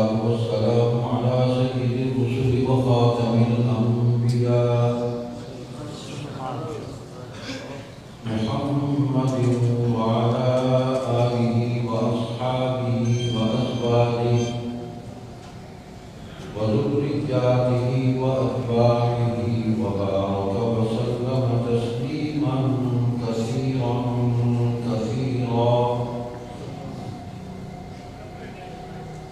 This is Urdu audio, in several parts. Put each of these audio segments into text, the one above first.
والصلاة والسلام على سيد الرسل وخاتم الأنبياء محمد وعلى آله وأصحابه وأزواجه وذرياته وأتباعه وبارك وسلم تسليما كثيرا كثيرا.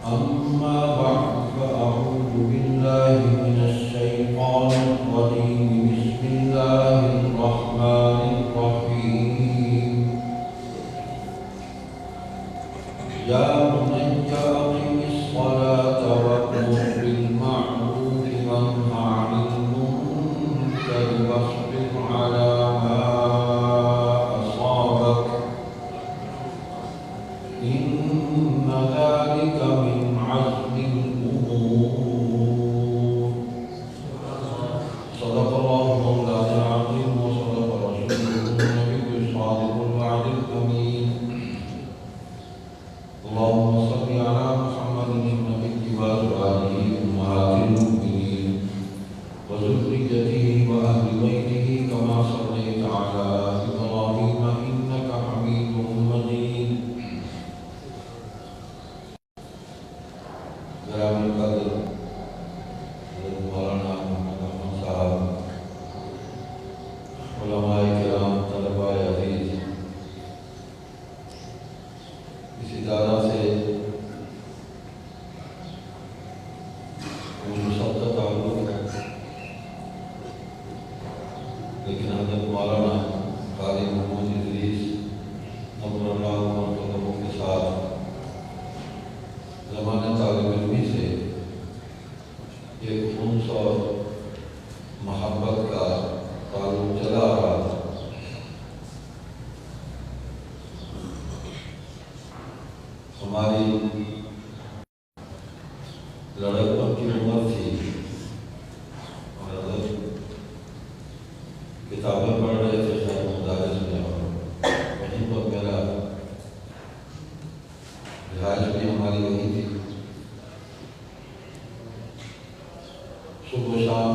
أما بعد فأعوذ بالله من الشيطان الرجيم. بسم الله الرحمن الرحيم. يا بني أقم الصلاة وأمر بالمعروف وانه عن المنكر واصبر على ما أصابك إن ذلك من عزم الأمور. صدق الله مولانا العظيم وصدق رسوله النبي الصادق الوعد الأمين. اللهم صل على محمد النبي وأزواجه أمهات المؤمنين وذريته وأهل بيته كما صليت على إبراهيم إنك حميد مجيد. گرامی القدر حضرت مولانا محمد احمد صاحب، علماء کرام، طلباء عزیز، اس ادارہ سے مجھے سب کا تعلق ہے، لیکن حضرت مولانا قاری محمد ادریس نور اللہ مرتضی کے ساتھ زمانہ طالب علمی سے ایک انس اور محبت کا تعلق چلا آ رہا تھا۔ ہماری لڑکپن کی عمر تھی اور حضرت کتابیں پڑھ رہے تھے شاید مدارس میں، اور وہیں پر میرا رہائش بھی ہماری وہی تھی۔ صبح و شام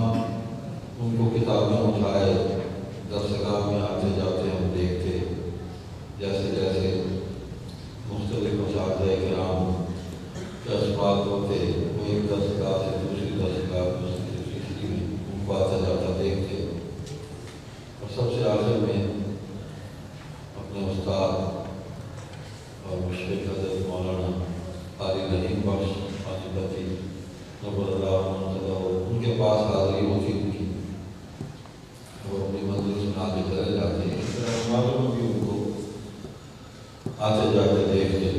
ان کو کتابیں اٹھائے درسگاہ میں آتے جاتے ہم دیکھتے، جیسے جیسے مختلف اساتذہ کرام کے اسباق ہوتے، وہ ایک درسگاہ سے دوسری درسگاہ دوسری تیسری میں ان کو آتا جاتا دیکھتے، اور سب سے آخر میں اپنے استاد اور مشرق حضرت مولانا قاری رحیم بخش پانیپتی نور اللہ مرتضی، ان کے پاس حاضری ہوتی ان کی، وہ اپنی منزل سنا کے چلے جاتے ہیں۔ اس طرح معلوم بھی ان کو آتے جاتے دیکھتے۔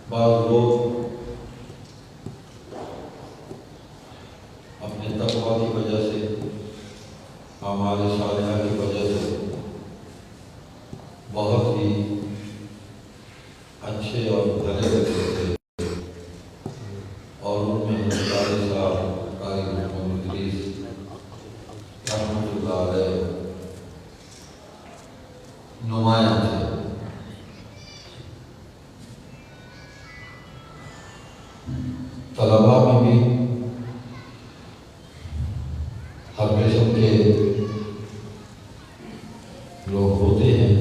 بعض لوگ اپنے تقویٰ کی وجہ سے، اعمال صالحہ کی وجہ سے بہت ہی اچھے اور بھلے لگتے تھے، اور ان میں حضرت قاری صاحب قاری محمد ادریس رحمۃ اللہ علیہ نمایاں تھے۔ طلباء میں بھی ہر قسم کے لوگ ہوتے ہیں،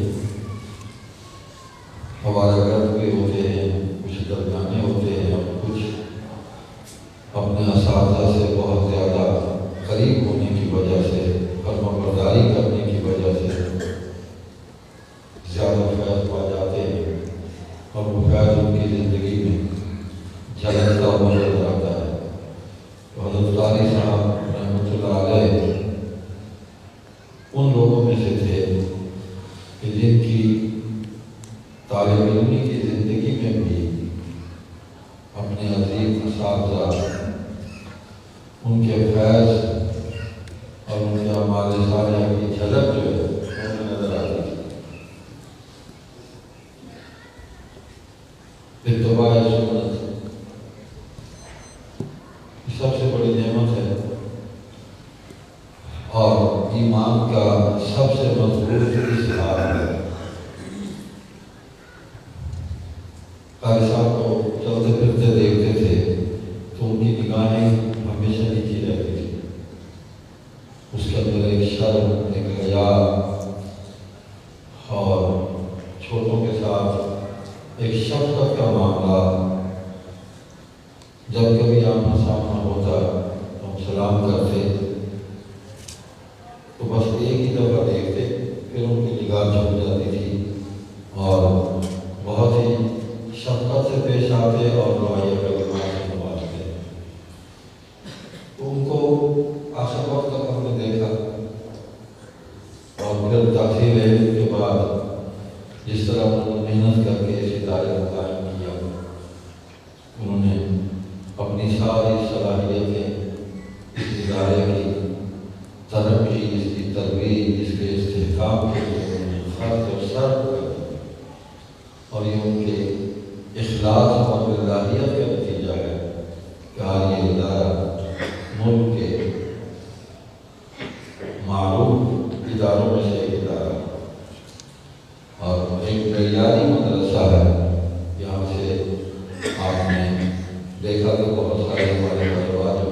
ہمارے گرد بھی ہوتے ہیں، کچھ درمیانے ہوتے ہیں، اور کچھ اپنے اساتذہ سے بہت زیادہ قریب ہونے کی وجہ سے، فرمانبرداری کرنے کی وجہ سے زیادہ فیض پا جاتے ہیں، اور وہ فیض ان کی زندگی میں جھلکتا ہوا نظر آتا ہے۔ تو حضرت قاری صاحب رحمۃ اللہ علیہ ان لوگوں میں سے تھے کہ جن کی طالب علمی کی زندگی میں بھی اپنے عظیم اساتذہ ان کے فیض اور ان کے اعمال صالحہ کی جھلک جو ہے انہیں نظر آتی تھی۔ اتباع سنت سب سے بڑی نعمت ہے، اور ایمان کا سب سے مضبوط اظہار ہے۔ قاری صاحب کو ایک شفقت کا معاملہ جب کبھی آمنا سامنا ہوتا تو ہم سلام کرتے تو بس ایک ہی دفعہ دیکھتے، پھر ان کی نگاہ جھک جاتی تھی اور بہت ہی شفقت سے پیش آتے اور روایہ کلمات سے نوازتے۔ تو ان کو آخر وقت تک ہم نے دیکھا اور پھر تاخیر علم کے بعد جس طرح انہوں نے محنت کر کے اس ادارے کو قائم کیا، انہوں نے اپنی ساری صلاحیتیں اس ادارے کی ترقی، اس کی ترویج، اس کے استحکام کے لیے انہوں نے خرچ اور صرف کر دیا، اور یہ ان کے اخلاص اور بلاہیت کا نتیجہ ہے کہ آج یہ ادارہ ملک کے معروف اداروں میں سے ایک ادارہ اور ایک معیاری مدرسہ ہے۔ یہاں سے آپ نے دیکھا کہ بہت سارے ہمارے طلباء جو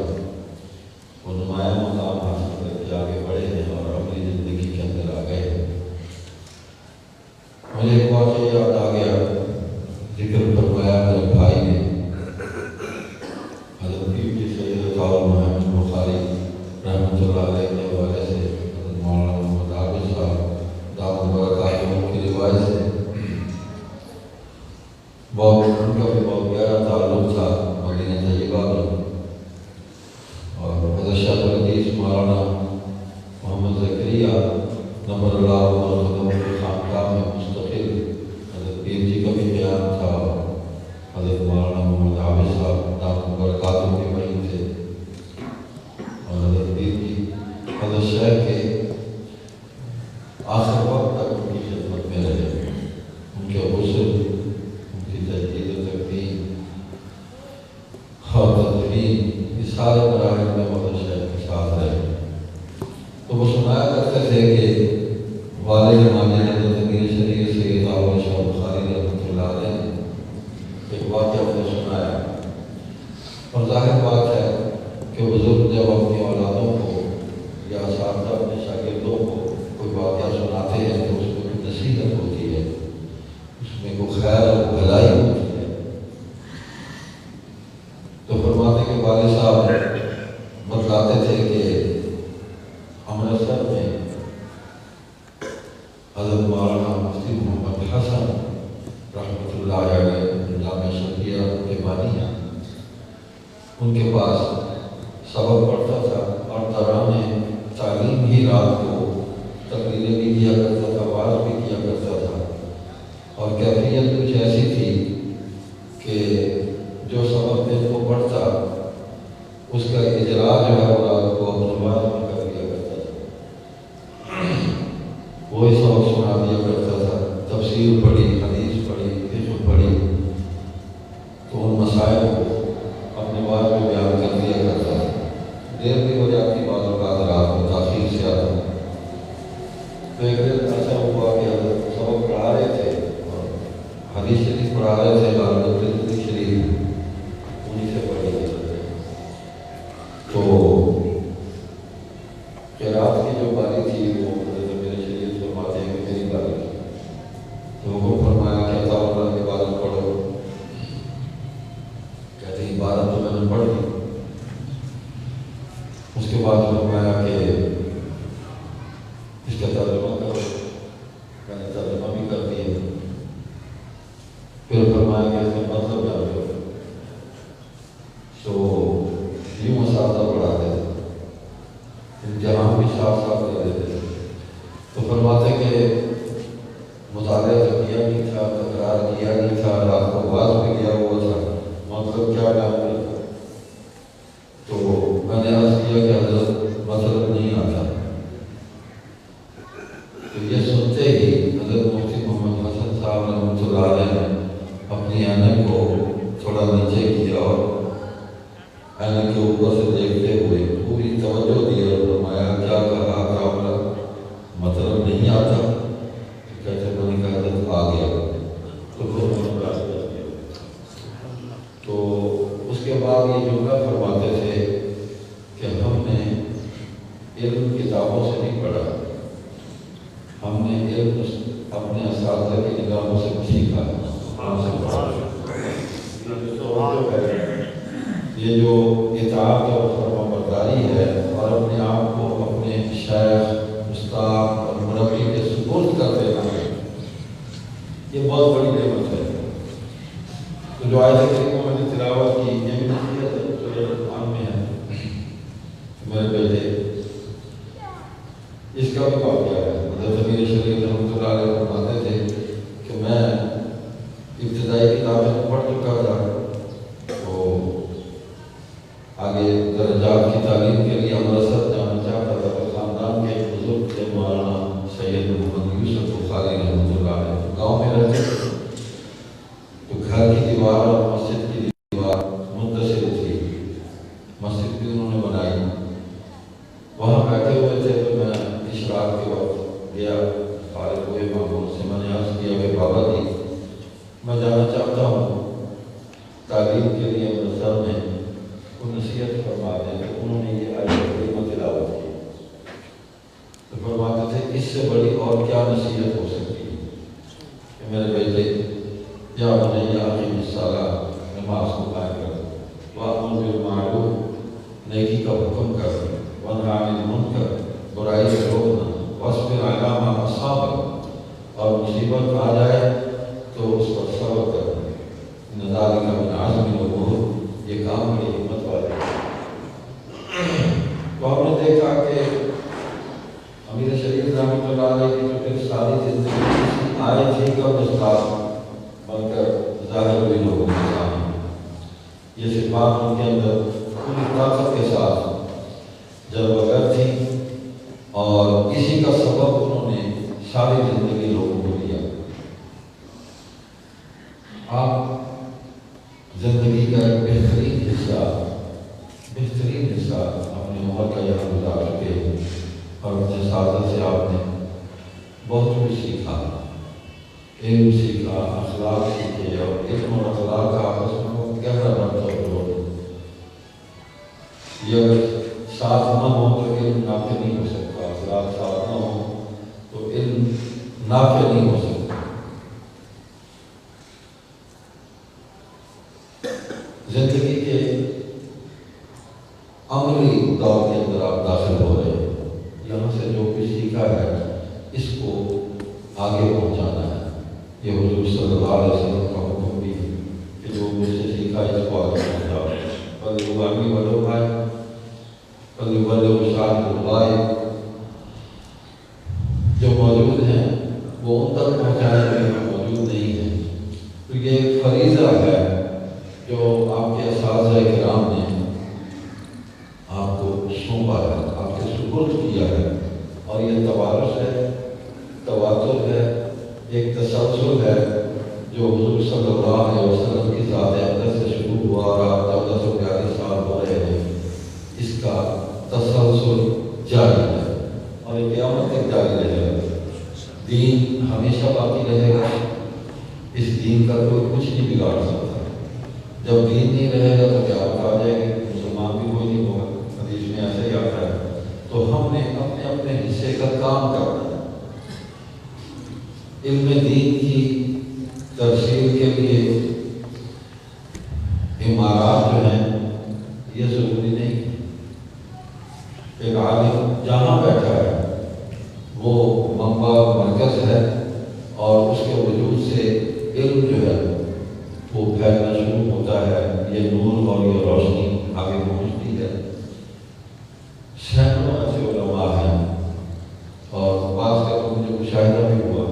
وہ نمایاں مقام حاصل کر کے آگے بڑھے ہیں اور اپنی زندگی کے اندر آ گئے ہیں۔ مجھے ایک واقعہ یاد آ گیا، ذکر فرمایا میرے بھائی نے، حضرت پیر کی سید عطا محمد بخاری رحمۃ اللہ علیہ کے حوالے سے حضرت مولانا محمد عابد صاحب دامت برکاتہ کی روایت سے ان کا بھی بہت گہرا تعلق تھا مدینہ طیبہ میں، اور حضرت شیخ الحدیث مولانا محمد زکریا نبر اللہ مرحبا کی خانقاہ میں مستقل حضرت پیر جی کا بھی قیام تھا، حضرت مولانا محمد عابد صاحب دامت برکاتہ کے وہیں تھے، اور حضرت پیر جی حضرت شیخ کے آخر وقت تک ان کی خدمت میں رہے، ان کے غسل، ان کی تجدید و تکفین اور تدفین، یہ سارے مراحل میں حضرت شیخ کے ساتھ رہے۔ تو وہ سنایا کرتے تھے کہ والد ماجد حضرت امیر شریف سید احمد شاہ بخاری رحمۃ اللہ علیہ نے ایک واقعہ مجھے سنایا، اور ظاہر بات ہے کہ بزرگ جب اپنی اولادوں کو یا اساتذہ اپنے شاگردوں کو کوئی واقعہ سناتے ہیں تو اس میں کوئی نصیحت ہوتی ہے، اس میں کوئی خیر اور بھلائی ہوتی ہے۔ تو فرماتے کہ والد صاحب بتلاتے تھے کہ امرتسر میں حضرت مولانا مفتی محمد حسن رحمۃ اللہ علیہ جامعہ شرعیہ کے بانی ہیں، ان کے پاس سبق پڑھتا تھا اور دوران تعلیم ہی رات کو تقریریں بھی کیا کرتا تھا، وعظ بھی کیا کرتا تھا، اور کیفیت کچھ ایسی تھی کہ جو سبق دن کو پڑھتا اس کا اجرا جو ہے وہ رات کو نماز میں کر دیا کرتا تھا، وہی سبق سنا دیا کرتا تھا، تفسیر پڑھی، حدیث پڑھی، فقہ پڑھی، تو ان مسائل کو اپنے بعد میں بیان کر دیا کرتا تھا۔ دیر بھی ہو جاتی، بعض اوقات رات میں تاخیر سے آتا۔ تو ایک دن ایسا ہوا کہ حضرت سبق پڑھا رہے تھے اور حدیث شریف پڑھا رہے تھے، حضرت ترمذی شریف انہیں سے پڑھی جاتے تھے، تو قرات کی جو باری تھی وہ حضرت میرے شریف فرماتے ہیں کہ میری باری تھی، تو وہ فرمایا کہ عطا اللہ کی عبادت پڑھو، کہتے ہیں عبادت تو میں نے پڑھ لی۔ اس کے بعد فرمایا کہ اس کا ترجمہ کرو، میں نے ترجمہ بھی کر دیا، پھر فرمایا کہ اس کا مطلب جان لو۔ تو یوں اساتذہ پڑھاتے تھے، امتحان بھی ساتھ ساتھ کر دیتے تھے، تو فرماتے کہ مطالعہ تو کیا نہیں تھا، تکرار کیا نہیں تھا، رات کو باز بھی کیا ہوا تھا، مطلب کیا جان لیا تھا۔ تو میں نے عرض کیا کہ حضرت مطلب نہیں آتا۔ تو یہ سنتے ہی حضرت مفتی محمد حسن صاحب رحمۃ اللہ علیہ نے اپنی اینک کو تھوڑا نیچے کیا اور اینک کے اوپر سے دیکھتے ہوئے پوری توجہ دی اور فرمایا کیا کہا کاملہ، مطلب نہیں آتا؟ کہتے میں نے کہا حضرت آ گیا، تو پھر میں نے بات کر دیا۔ تو اس کے بعد یہ جملہ فرماتے تھے کہ ہم نے علم کتابوں سے نہیں پڑھا، ہم نے علم اپنے اساتذہ کی نگاہوں سے سیکھا، جو ہے یہ جو اطاعت اور فرمانبرداری ہے اور اپنے آپ کو اپنے شیخ استاد اور مربی کے سپرد کر دینا ہے، یہ بہت بڑی نعمت ہے۔ تو جو آیت کریمہ میں نے تلاوت کی یہ بھی نصیحت ہے، سورۃ الانعام میں ہے۔ میرے بیٹے اس کا بھی واقعہ ہے، حضرت امیر شریف رحمۃ اللہ علیہ فرماتے تھے کہ میں ابتدائی کتابیں پڑھ چکا تھا، تو آگے درجات کی تعلیم کے لیے امرتسر جانا چاہتا تھا، تو خاندان کے ایک بزرگ تھے مولانا سید محمد یوسف بخاری رحمۃ اللہ علیہ، گاؤں میں رہتے تھے، تو گھر کی دیوار اور مسجد کی دیوار منتشر تھی، مسجد بھی انہوں نے بنائی، وہاں بیٹھے ہوئے تھے، تو میں اشراق کے وقت گیا، فارغ ہوئے مامون سے میں نے عرض کیا کہ بابا جی میں جانا چاہتا ہوں تعلیم کے لیے امرتسر میں، وہ نصیحت فرما دیں۔ تو انہوں نے یہ آیت کریمہ تلاوت کی، تو فرماتے تھے اس سے بڑی اور کیا نصیحت ہو سکتی ہے کہ میرے بیٹے یا بنی اقیم الصلاۃ، نماز کو قائم کر، وامر بالمعروف، نیکی کا حکم کر، وانہی عن المنکر، برائی سے روکنا، واصبر علی ما اصابک، اور مصیبت آ جائے تو اس پر صبر کرنا، ان ذالک من عزم الامور، یہ کام بڑی ہمت والے ہیں۔ تو ہم نے دیکھا کہ امیر شریف رحمۃ اللہ علیہ کی جو پھر ساری زندگی آیت ہی کا مستاق بن کر ظاہر ہوئی لوگوں کے سامنے، یہ صفات ان کے اندر پوری طاقت کے ساتھ جلوگر تھی، اور اسی کا سبب انہوں نے ساری زندگی لوگوں کو دیا۔ آپ زندگی کا ایک بہترین حصہ اپنی عمر کا یہاں گزار چکے ہیں، اور اپنے اساتذہ سے آپ نے بہت کچھ سیکھا، علم سیکھا، اخلاق سیکھے، اور علم اور اخلاق کا آپس میں بہت گہرا ربط اور جوڑ ہے۔ یہ اگر ساتھ نہ ہو تو علم نافع نہیں ہو سکتا، اخلاق ساتھ نہ ہو تو علم نافع نہیں ہو سکتا۔ زندگی کے عملی دور کے اندر آپ داخل ہو رہے ہیں، یہاں سے جو کچھ سیکھا ہے اس کو آگے پہنچانا ہے۔ یہ حضور صلی اللہ علیہ وسلم کا حکم بھی ہے کہ جو مجھ سے سیکھا اس کو آگے پہنچاؤ، فَلْيُبَلِّغْ وَلَوْ آیَةً، فَلْيُبَلِّغْ شَاهِدُ الْغَائِبِ، جو موجود ہیں وہ ان تک پہنچائیں جو موجود نہیں ہیں۔ تو یہ ایک فریضہ ہے جو آپ کے اساتذہ کرام نے آپ کو سونپا ہے، آپ کے سپرد کیا ہے، اور یہ توارث ہے، تواتر ہے، ایک تسلسل ہے جو حضور صلی اللہ علیہ وسلم کی ذات اقدس سے شروع ہوا، اور آپ 1442 سال ہو رہے ہیں، اس کا تسلسل جاری ہے اور یہ قیامت تک جاری رہے گا۔ دین ہمیشہ باقی رہے گا، اس دین کا کوئی کچھ نہیں بگاڑ سکتا۔ جب دین نہیں رہے گا تو قیامت آ جائے گی، مسلمان بھی کوئی نہیں ہوگا، حدیث میں ایسے ہی آتا ہے۔ تو ہم نے اپنے اپنے حصے کا کام کرنا ہے۔ علم دین کی ترسیل کے لیے عمارات جو ہیں یہ ضروری نہیں ہے۔ ایک عالم جہاں بیٹھا ہے وہ منبع مرکز ہے، اور اس کے وجود سے علم جو ہے وہ پھیلنا شروع ہوتا ہے، یہ نور اور یہ روشنی آگے پہنچتی ہے۔ سینکڑوں ایسے علماء ہیں، اور بعض کا تو مجھے مشاہدہ بھی ہوا،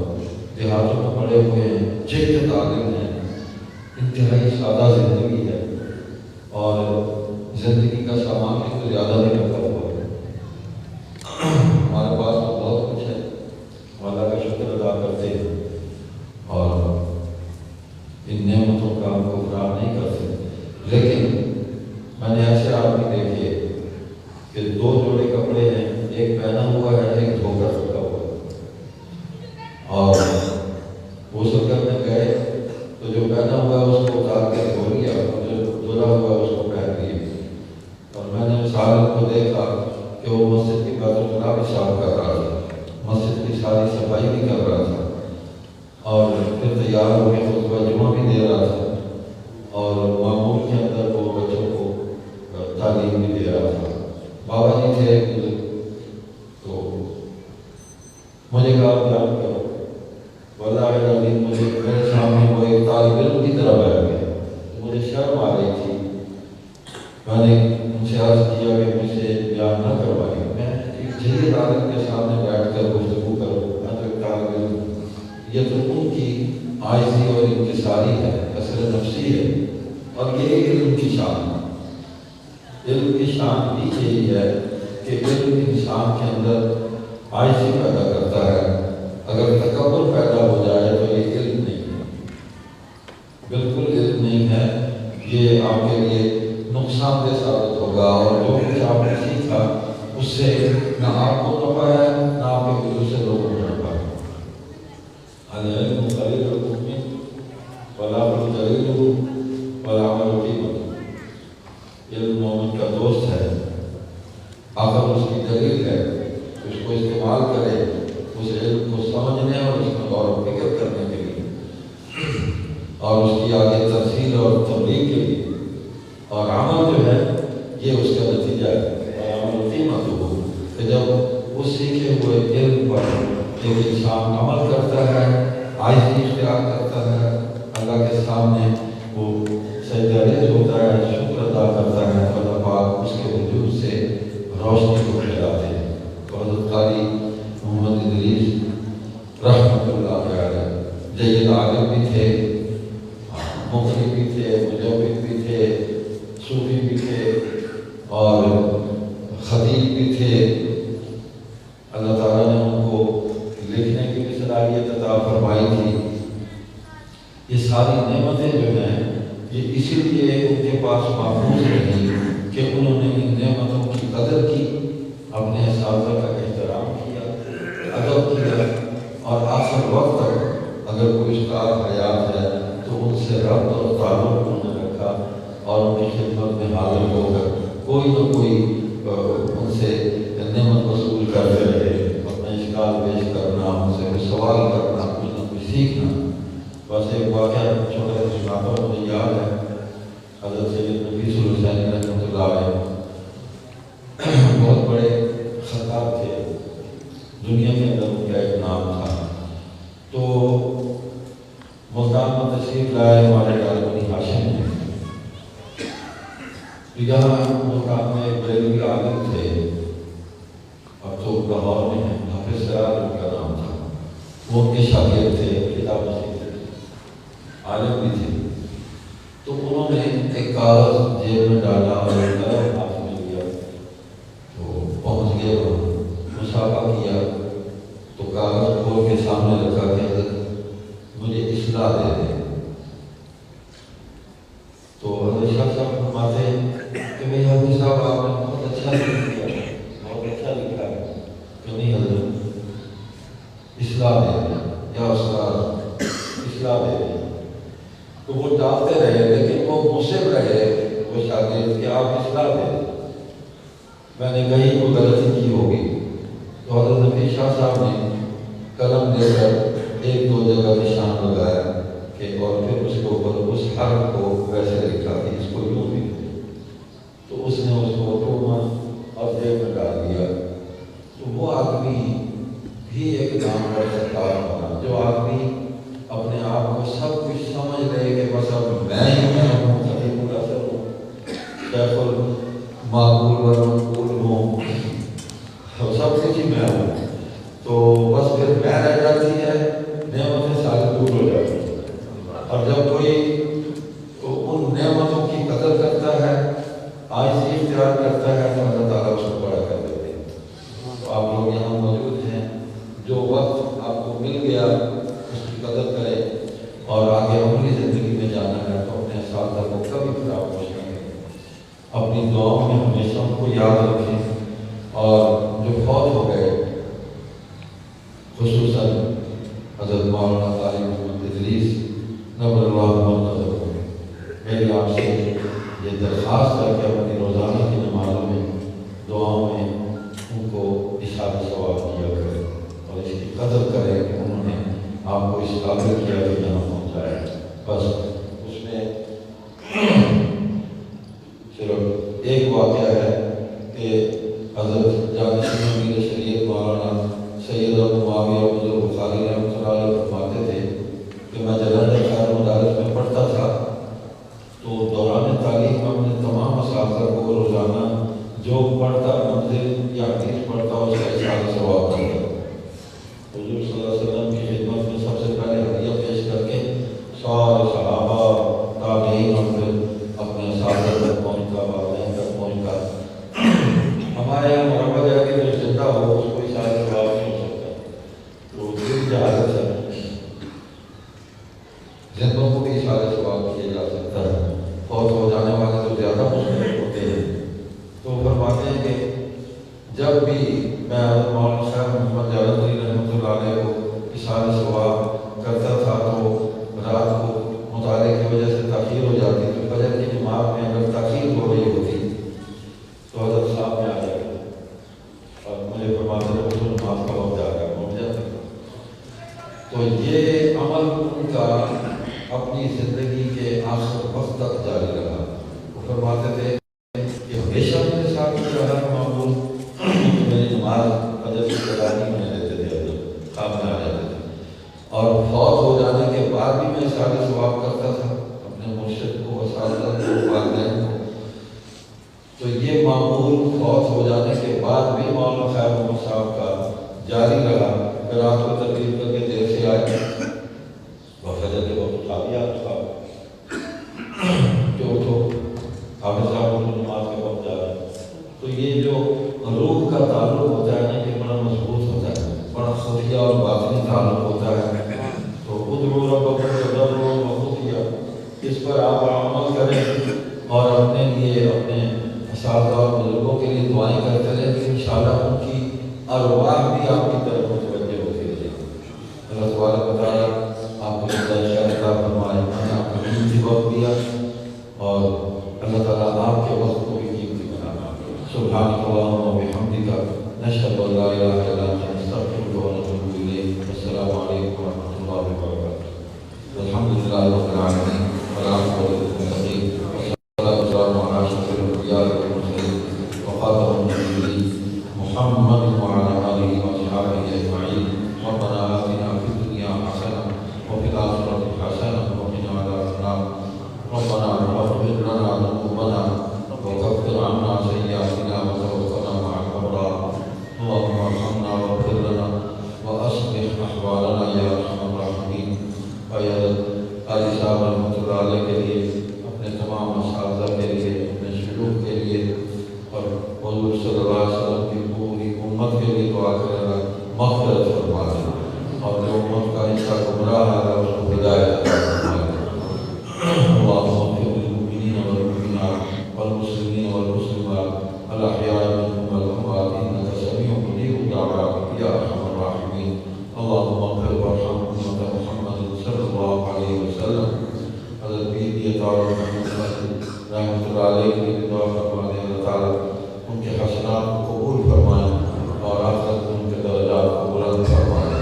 دیہاتوں میں پڑے ہوئے ہیں، جد تعلیم ہے، انتہائی سادہ زندگی ہے، اور زندگی کا سامان بھی تو زیادہ نہیں رکھا ہوا ہے۔ ہمارے پاس تو بہت کچھ ہے، اللہ کا شکر ادا کرتے ہیں، اور ان نعمتوں کا ہم کو فرار نہیں کر سکتے۔ لیکن میں نے ایسے آدمی دیکھے کہ 2 جوڑے کپڑے ہیں، ایک پہنا ہوا ہے، ایک دھو کر رکھا ہوا ہے، اور غسل کرنے گئے تو جو پہنا ہوا ہے اس کو اتار کے دھو لیا، اور جو دھلا ہوا ہے اس کو پہن لیا۔ اور میں نے اس حالت کو دیکھا کہ وہ مسجد کی بیت الخلا بھی صاف کر رہا تھا، مسجد کی ساری صفائی بھی کر رہا تھا، اور پھر تیار ہو کے خطبہ جمعہ بھی دے رہا تھا، اور معمول کے ایک طالب علم کی طرح بیٹھ گئے. مجھے شرم آ رہی تھی. میں نے ان سے عرض کیا کہ مجھ سے بیان نہ کروائیں. میں ایک جدید عالم کے سامنے بیٹھ کر گفتگو کروں. میں تو ایک طالب علم. یہ تو ان کی عاجزی اور انکساری ہے، اثر نفسی ہے. اور یہ علم کی شان ہے. علم کی شان بھی یہی ہے کہ علم انسان کے اندر عاجزی پیدا کرتا ہے. اگر تکبر پیدا ہو جائے تو یہ علم نہیں ہے، بالکل علم نہیں ہے. یہ آپ کے لیے نقصان دہ ثابت ہوگا، اور جو کچھ آپ نے سیکھا اس سے نہ آپ کو نفع ہے نہ آپ کے دوسرے لوگوں کو نفع ہے. العلم قلیل المؤمن والعمل قلیل والعمل قیمت. علم مومن کا دوست ہے. اگر اس کی دلیل ہے اس کو استعمال کرے، اس علم کو سمجھنے اور اس میں غور و فکر کرنے کے لیے، اور اس کی آگے تفصیل اور تبلیغ کے لیے. اور عمل جو ہے یہ اس کا نتیجہ ہے. عمل قیمت ہو کہ جب اس سیکھے ہوئے علم پر ایک انسان عمل کرتا ہے، عاجزی اختیار کرتا ہے، اللہ کے سامنے وہ سجدہ ریز ہوتا ہے، شکر ادا کرتا ہے، تو اللہ پاک اس کے وجود سے روشنی کو پھیلاتے ہیں. تو حضرت قاری محمد ادریس رحمۃ اللہ علیہ جید عالم بھی تھے، مفتی بھی تھے، مجوب بھی تھے، صوفی بھی تھے، اور خطیب بھی تھے. اللہ تعالیٰ نے ان کو لکھنے کی بھی صلاحیت عطا فرمائی تھی. یہ ساری نعمتیں جو ہیں یہ اسی لیے ان کے پاس محفوظ رہی کہ انہوں نے ان نعمتوں کی قدر کی، اپنے اساتذہ کا احترام کیا، ادب کیا، اور آخر وقت تک اگر کوئی استاد حیات ہے تو ان سے ربط اور تعلق انہوں نے رکھا، اور ان کی خدمت میں حاضر ہو کر کوئی نہ کوئی ان سے نعمت وصول کرتے رہے. اپنا اشکال پیش کرنا، ان سے کوئی سوال کرنا، کچھ نہ کچھ سیکھنا. بس ایک واقعہ چھوٹا سا سناتا ہوں. مجھے یاد ہے حضرت سید نفیس الحسینی رحمۃ اللہ علیہ بہت بڑے خطاب تھے، دنیا کے اندر ان کا ایک نام تھا. تو ملتان میں تشریف لائے ہمارے ڈاکٹر بنی ہاشم نے. یہاں ملتان میں ایک بریلوی عالم تھے، اب تو لاہور میں ہیں، حافظ سراج ان کا نام تھا. وہ ان کے شاگرد تھے، کتاب سیکھتے تھے، عالم بھی تھے. تو انہوں نے ایک کاغذ جیب میں ڈالا اور قلم ہاتھ میں لیا. تو پہنچ گئے وہاں، مصافحہ کیا، تو کاغذ کھول کے سامنے رکھا کہ حضرت مجھے اصلاح دے دیں. تو حضرت شاہ صاحب فرماتے کہ بھائی حافظ صاحب آپ نے بہت اچھا لکھ دیا، بہت اچھا لکھا ہے. کہ نہیں حضرت اصلاح دے دیں، یا استاد اصلاح دے دیں. تو وہ ڈالتے رہے، لیکن وہ مصر رہے وہ شاگرد کہ آپ اصلاح دے دیں. میں نے کہیں کوئی غلطی کی ہوگی. تو حضرت نفیس شاہ صاحب نے قلم دے کر ایک دو جگہ نشان لگایا کہ، اور پھر اس کے اوپر اس حرف کو ویسے لکھا کہ اس کو یوں بھی. تو اس نے اس کو توڑا اور جیب میں ڈال دیا. تو وہ آدمی بھی ایک نامور ستار بنا، جو آدمی اپنے آپ کو سب کچھ سمجھ رہے کہ بس اب میں ہی میں ہوں، خطیب الاثر ہوں، شیخ المعقول والمنقول ہوں، سب کچھ ہی میں ہوں. تو بس پھر میں رہ جاتی ہے، نعمتیں ساری دور ہو جاتی ہیں. اور جب کوئی ان نعمتوں کی قدر کرتا ہے، عاجزی اختیار کرتا ہے، تو اللہ تعالیٰ اس کو بڑا کر دیتے ہیں. تو آپ لوگ یہاں موجود ہیں، جو وقت آپ کو مل گیا اس کی قدر کریں، اور آگے اپنی زندگی میں جانا ہے تو اپنے اساتذہ کو کبھی فراموش نہ کریں. اپنی دعاؤں میں ہمیشہ ان کو یاد رکھیں. اور جو فوت ہو گئے، خصوصاً حضرت مولانا قاری محمد ادریس نور اللہ مرتضی، میری آپ سے یہ درخواست ہے کہ اپنی روزانہ کی نمازوں میں، دعاؤں میں ان کو اشارہ ثواب کیا کریں، اور اس کی قدر کریں کہ انہوں نے آپ کو اس قابل کیا کہ یہاں پہنچایا. بس اس میں صرف ایک واقعہ ہے کہ حضرت جانشین امیر شریعت مولانا سید ابو معاویہ بزرگ بخاری رحمۃ اللہ علیہ فرماتے تھے کہ میں جلال خیر مدارس صحابہ تابعین اور پھر اپنے اساتذہ تک پہنچا، والدین تک پہنچا۔ ہمارے یہاں مربع ہے کہ جو زندہ ہو اس کو اشارہ ثواب نہیں ہو سکتا، تو دل جہازت ہے، زندوں کو بھی اشارہ ثواب کیا جا سکتا ہے، فوت ہو جانے والے تو زیادہ مختلف ہوتے ہیں۔ تو فرماتے ہیں کہ جب بھی میں مولانا صاحب محمد جاوید علی رحمۃ اللہ علیہ کو اشارہ ثواب کرتا تھا تو رات کو مطالعے کی وجہ سے تاخیر ہو جاتی، تو فجر کی جماعت میں اگر تاخیر ہو رہی ہوتی تو حضرت صاحب میں آ جاتے اور مجھے فرماتے تھے اس نماز کا وقت آ گیا، پہنچ جاتے۔ تو یہ عمل ان کا اپنی زندگی کے آخر وقت تک جاری رہا۔ وہ فرماتے تھے کہ ہمیشہ میرے ساتھ رہا معمول، میری نماز فجر کی ادائیگی میں لیتے تھے، خواب میں آ جاتے تھے، اور فوت ہو جانے کے بعد بھی میں اشارہ ثواب کرتا تھا اپنے مرشد کو، اساتذہ کو، والدین کو۔ تو یہ معمول فوت ہو جانے کے بعد بھی مولانا خیر محمد صاحب کا جاری رہا۔ پھر رات کو تقریر کر کے دیر سے آئے، فجر کے وقت اٹھا دیا کہ اٹھو حافظ صاحب کو نماز کے وقت جا رہے ہیں۔ تو یہ جو روح کا تعلق ہوتا ہے نا، یہ بڑا مضبوط ہوتا ہے، بڑا خفیہ اور باطنی تعلق ہوتا ہے۔ تو ادعوا ربکم تضرعا وخفیا، اس پر آپ عمل کریں اور اپنے لیے، اپنے اساتذہ اور بزرگوں کے لیے دعائیں کرتے رہیں کہ انشاءاللہ ان کی ارواح بھی آپ کی طرف متوجہ ہوتی رہے گی۔ اللہ تبارک و تعالیٰ آپ کو شہر عطا فرمائے، آپ کو قیمتی وقت دیا اور اللہ تعالیٰ آپ کے وقت کو بھی قیمتی بنا۔ سبحانک اللہم و بحمدک، نشہد ان لا الہ الا انت، نستغفرک و نتوب الیک۔ السلام علیکم و رحمۃ اللہ وبرکاتہ۔ الحمدللہ رب العالمین والعاقبۃ للمتقین، والصلاۃ والسلام علی اشرف الانبیاء والمرسلین وخاتم النبیین محمد وعلی آلہ واصحابہ اجمعین۔ ربنا آتنا فی الدنیا حسنہ وفی الآخرۃ حسنہ وقنا عذاب النار۔ ربنا اغفر لنا ذنوبنا وكفر عنا سيئاتنا وتوفنا مع الأبرار۔ اللهم ارحمنا واغفر لنا وأصلح أحوالنا يا أرحم الراحمين۔ قاری صاحب رحمۃ اللہ علیہ کے لیے، اپنے تمام اساتذہ کے لیے، اپنے شیوخ کے لیے اور حضور صلی اللہ علیہ وسلم کی پوری امت کے لیے دعا کرنا، مغفرت فرما دینا، اور جو امت کا حصہ گمراہ ہے اس کو ہدایت عطا فرما دینا۔ اللهم اغفر للمؤمنين والمؤمنات والمسلمين والمسلمات الأحياء منهم والأموات إنك سميع مجيب الدعوات يا أرحم الراحمين۔ اللهم اغفر وارحم أمة محمد صلى الله عليه وسلم۔ حضرت بی رحمۃ اللہ علیہ کی دعا فرمانے، اللہ تعالیٰ ان کے حسنات کو قبول فرمائیں اور آخرت میں ان کے درجات کو بلند فرمائیں۔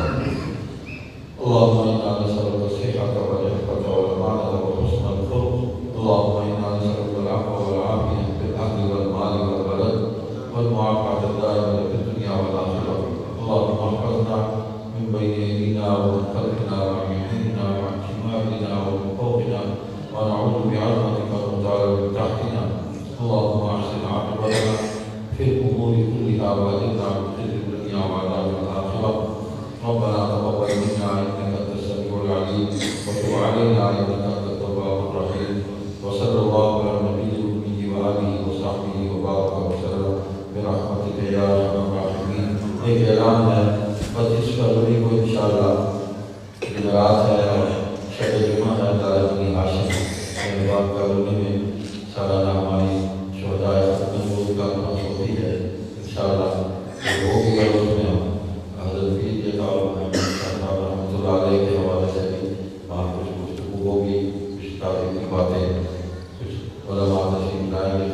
اللهم إنا نسألك الصحة والعفة والأمانة وحسن الخلق۔ اللهم إنا نسألك العفو والعافية في الأهل والمال والبلد والمعافاة الدائمة في الدنيا والآخرة۔ اللهم احفظنا من بين أيدينا ومن خلفنا وعن يميننا وعن شمالنا ومن فوقنا، ونعوذ بعظمتك أن نغتال من تحتنا۔ اللهم أحسن عاقبتنا في الأمور كلها وأجرنا من خزي الدنيا وعذاب الآخرة۔ ربنا تقبل منا إنك أنت السميع العليم وتب علينا إنك أنت التواب الرحيم، وصلى الله على النبي الأمي وآله وصحبه وبارك وسلم برحمتك يا أرحم الراحمين۔ ایک اعلان ہے، 25 فروری کو انشاءاللہ جمعرات ہے اور شب جمعہ ہے دارالمنی ہاشم باب کالونی میں سالانہ ہماری شہدائے ختم کا نماز ہوتی ہے انشاءاللہ، وہ ہوگی اور اس میں حضرت پیر کے تعلق صاحب رحمۃ اللہ علیہ کے حوالے سے بھی وہاں کچھ گفتگو ہوگی، کچھ تاریخی باتیں، کچھ علماء تشریف لائیں گے۔